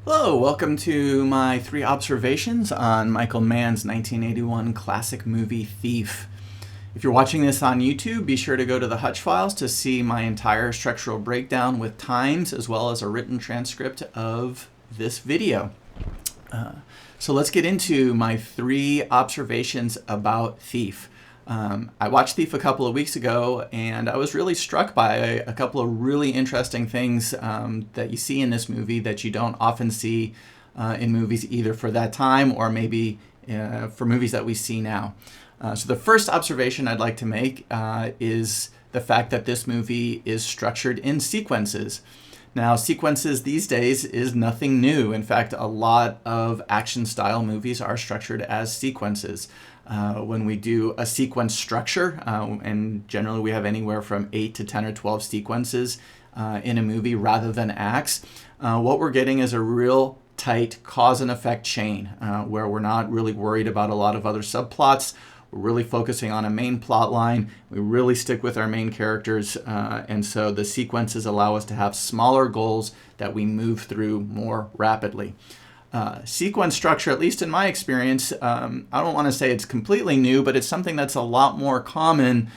Hello, welcome to my 3 observations on Michael Mann's 1981 classic movie Thief. If you're watching this on YouTube, be sure to go to the Hutch files to see my entire structural breakdown with times as well as a written transcript of this video. So let's get into my 3 observations about Thief. I watched Thief a couple of weeks ago, and I was really struck by a couple of really interesting things that you see in this movie that you don't often see in movies either for that time or maybe for movies that we see now. So the first observation I'd like to make is the fact that this movie is structured in sequences. Now, sequences these days is nothing new. In fact, a lot of action-style movies are structured as sequences. When we do a sequence structure, and generally we have anywhere from 8 to 10 or 12 sequences in a movie rather than acts, what we're getting is a real tight cause and effect chain where we're not really worried about a lot of other subplots. We're really focusing on a main plot line. We really stick with our main characters, and so the sequences allow us to have smaller goals that we move through more rapidly. Sequence structure, at least in my experience, I don't want to say it's completely new, but it's something that's a lot more common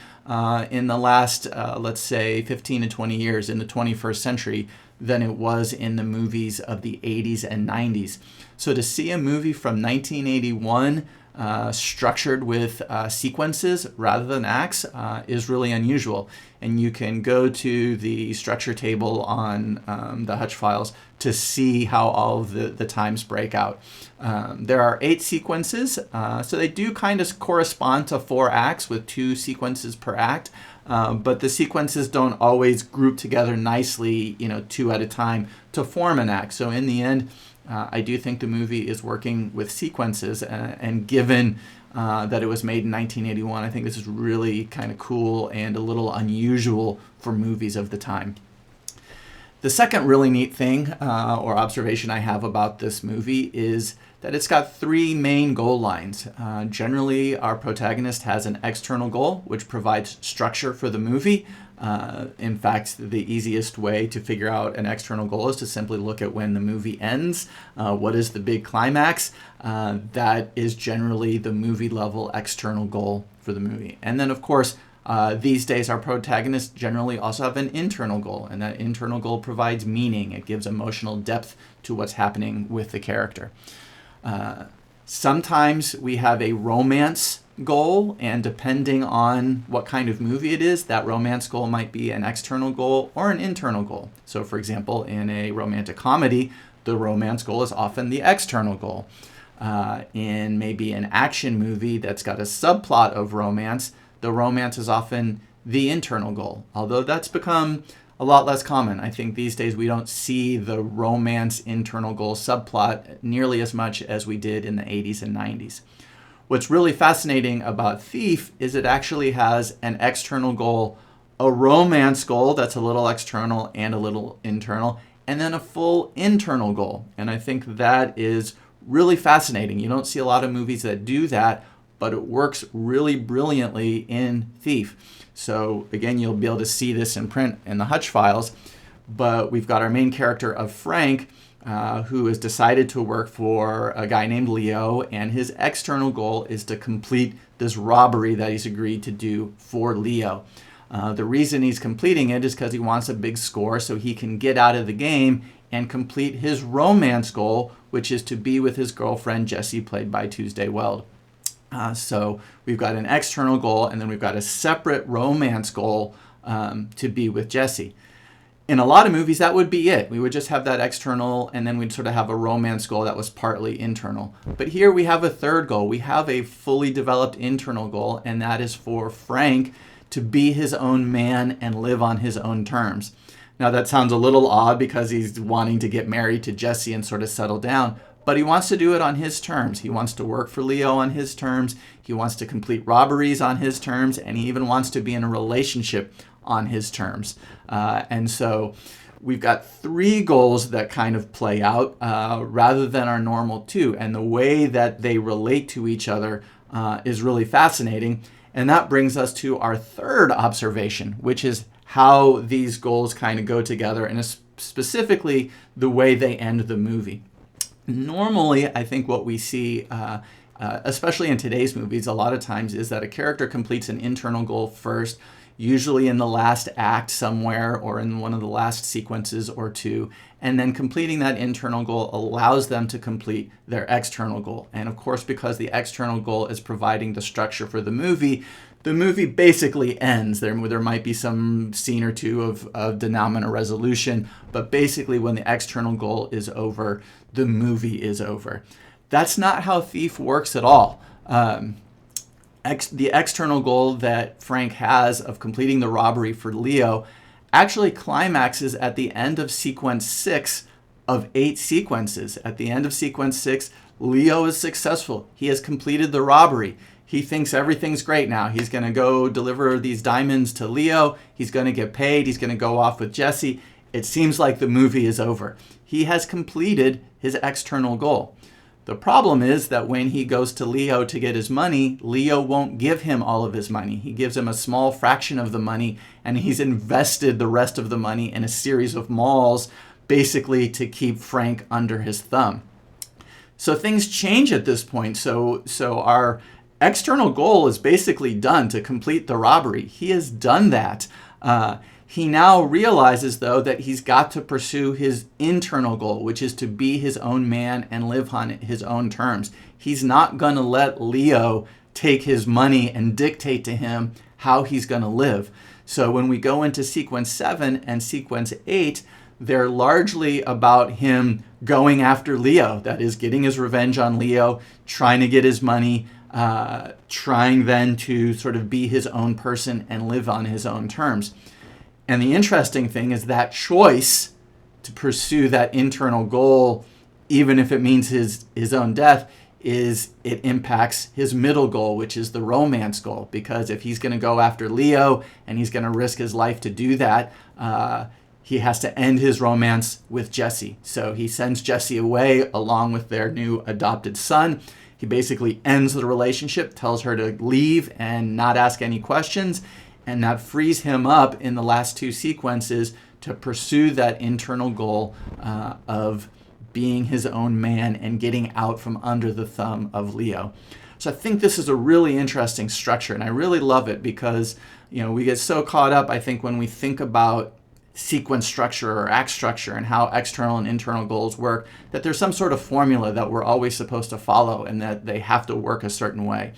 in the last, let's say, 15 to 20 years in the 21st century than it was in the movies of the 80s and 90s. So to see a movie from 1981 structured with sequences rather than acts is really unusual. And you can go to the structure table on the Hutch files to see how all of the times break out. There are 8 sequences, so they do kind of correspond to 4 acts with 2 sequences per act. But the sequences don't always group together nicely, 2 at a time to form an act. So in the end, I do think the movie is working with sequences, and given that it was made in 1981, I think this is really kind of cool and a little unusual for movies of the time. The second really neat thing or observation I have about this movie is that it's got 3 main goal lines. Generally, our protagonist has an external goal, which provides structure for the movie. In fact, the easiest way to figure out an external goal is to simply look at when the movie ends. What is the big climax? That is generally the movie level external goal for the movie. And then, of course, these days our protagonists generally also have an internal goal, and that internal goal provides meaning. It gives emotional depth to what's happening with the character. Sometimes we have a romance goal, and depending on what kind of movie it is, that romance goal might be an external goal or an internal goal. So for example, in a romantic comedy, the romance goal is often the external goal. In maybe an action movie that's got a subplot of romance, the romance is often the internal goal, although that's become a lot less common. I think these days we don't see the romance internal goal subplot nearly as much as we did in the 80s and 90s. What's really fascinating about Thief is it actually has an external goal, a romance goal that's a little external and a little internal, and then a full internal goal. And I think that is really fascinating. You don't see a lot of movies that do that, but it works really brilliantly in Thief. So again, you'll be able to see this in print in the Hutch files, but we've got our main character of Frank, who has decided to work for a guy named Leo, and his external goal is to complete this robbery that he's agreed to do for Leo. The reason he's completing it is because he wants a big score so he can get out of the game and complete his romance goal, which is to be with his girlfriend, Jessie, played by Tuesday Weld. So we've got an external goal, and then we've got a separate romance goal to be with Jessie. In a lot of movies, that would be it. We would just have that external, and then we'd sort of have a romance goal that was partly internal. But here we have a third goal. We have a fully developed internal goal, and that is for Frank to be his own man and live on his own terms. Now, that sounds a little odd because he's wanting to get married to Jessie and sort of settle down, but he wants to do it on his terms. He wants to work for Leo on his terms. He wants to complete robberies on his terms, and he even wants to be in a relationship on his terms. And so we've got 3 goals that kind of play out rather than our normal 2. And the way that they relate to each other is really fascinating. And that brings us to our third observation, which is how these goals kind of go together, and specifically the way they end the movie. Normally, I think what we see, especially in today's movies, a lot of times is that a character completes an internal goal first, usually in the last act somewhere or in one of the last sequences or two, and then completing that internal goal allows them to complete their external goal. And of course, because the external goal is providing the structure for the movie basically ends. There might be some scene or two of denominator resolution, but basically when the external goal is over, the movie is over. That's not how Thief works at all. The external goal that Frank has of completing the robbery for Leo actually climaxes at the end of sequence 6 of 8 sequences. At the end of sequence 6, Leo is successful. He has completed the robbery. He thinks everything's great now. He's going to go deliver these diamonds to Leo. He's going to get paid. He's going to go off with Jesse. It seems like the movie is over. He has completed his external goal. The problem is that when he goes to Leo to get his money, Leo won't give him all of his money. He gives him a small fraction of the money, and he's invested the rest of the money in a series of malls, basically to keep Frank under his thumb. So things change at this point. So our external goal is basically done to complete the robbery. He has done that. He now realizes, though, that he's got to pursue his internal goal, which is to be his own man and live on his own terms. He's not going to let Leo take his money and dictate to him how he's going to live. So when we go into sequence 7 and sequence 8, they're largely about him going after Leo. That is, getting his revenge on Leo, trying to get his money, trying then to sort of be his own person and live on his own terms. And the interesting thing is that choice to pursue that internal goal, even if it means his own death, it impacts his middle goal, which is the romance goal. Because if he's going to go after Leo and he's going to risk his life to do that, he has to end his romance with Jesse. So he sends Jesse away along with their new adopted son. He basically ends the relationship, tells her to leave and not ask any questions. And that frees him up in the last 2 sequences to pursue that internal goal of being his own man and getting out from under the thumb of Leo. So I think this is a really interesting structure, and I really love it because, we get so caught up, I think, when we think about sequence structure or act structure and how external and internal goals work, that there's some sort of formula that we're always supposed to follow and that they have to work a certain way.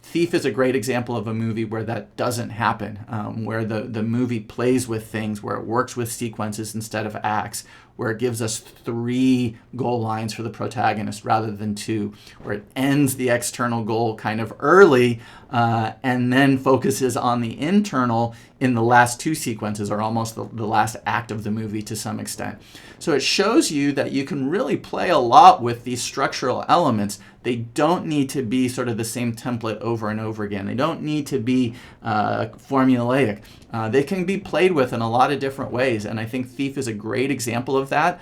Thief is a great example of a movie where that doesn't happen, where the movie plays with things, where it works with sequences instead of acts, where it gives us 3 goal lines for the protagonist rather than 2, where it ends the external goal kind of early and then focuses on the internal in the last 2 sequences, or almost the last act of the movie to some extent. So it shows you that you can really play a lot with these structural elements. They don't need to be sort of the same template over and over again. They don't need to be formulaic. They can be played with in a lot of different ways, and I think Thief is a great example of that.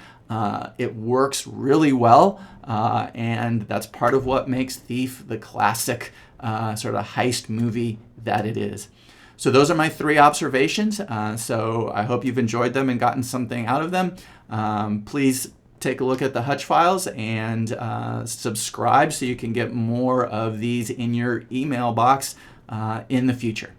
It works really well, and that's part of what makes Thief the classic sort of heist movie that it is. So those are my 3 observations. So I hope you've enjoyed them and gotten something out of them. Please take a look at the Hutch Files and subscribe so you can get more of these in your email box in the future.